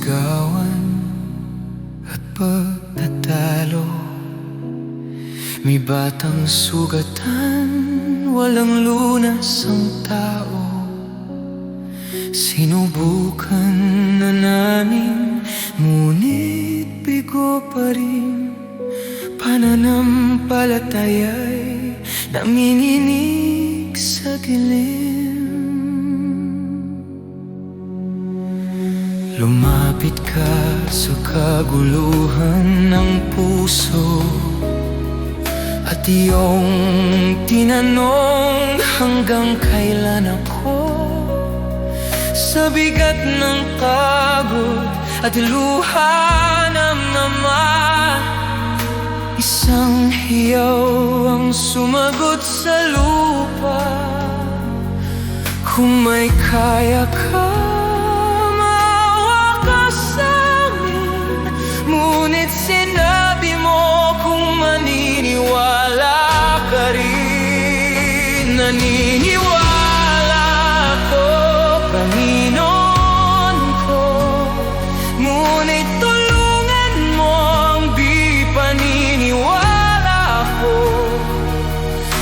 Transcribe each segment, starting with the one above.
sigawan at pagtatalo. May batang sugatan, walang lunas ang tao. Sinubukan na namin, ngunit bigo pa rin. Pananampalataya'y nanginginig sa dilim. Lumapit ka sa kaguluhan ng puso at iyong tinanong, hanggang kailan ako sa bigat ng pagod at luha ng ama. Isang hiyaw ang sumagot sa lupa, kung may kaya ka, maawa ka sa'min. Ngunit sinabi mo kung maniniwala ka rin. Naniniwala ako, Panginoon ko, ngunit tulungan mo ang di paniniwala ko.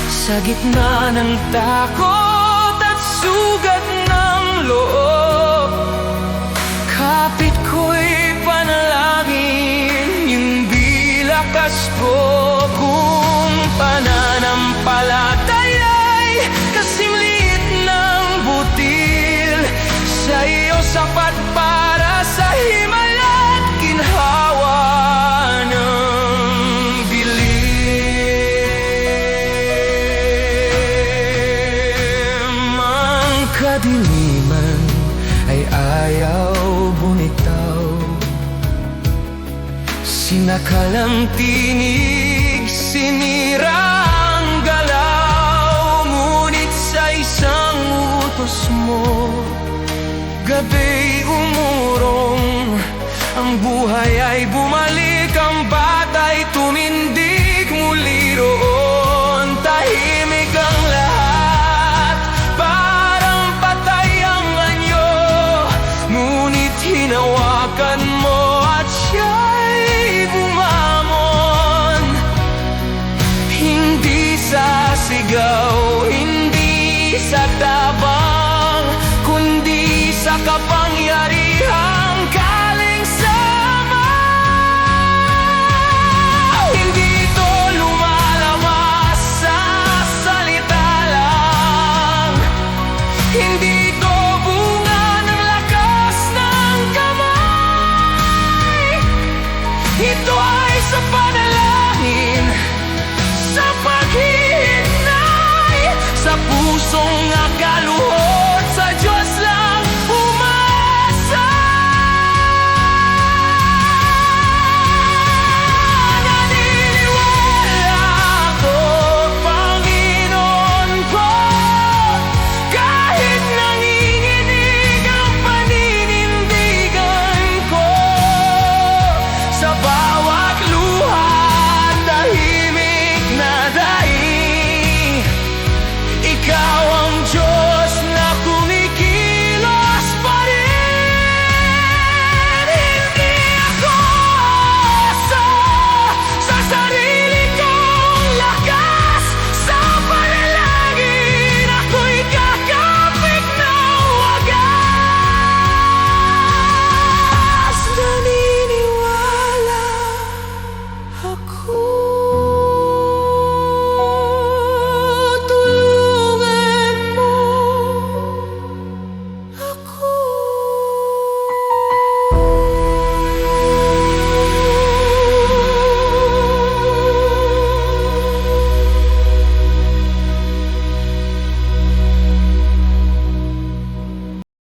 Sa gitna ng takot at sugat ng loob, kapit ko'y panalangin, yung lakas ko. Kung pananampalataya'y kasing liit ng butil, sa iyo sapat para sa himala't ginhawa ng dilim. Ang kadiliman ay ayaw bumitaw, sinakalang tinig, sinira ang galaw. Ngunit sa isang utos mo, gabi'y umurong, ang buhay ay bumalik, ang bata'y tumindig muli roon. Tahimik ang lahat, parang patay ang anyo, ngunit hinawakan mo at siya'y bumamon. Hindi sa sigaw, hindi sa tabo,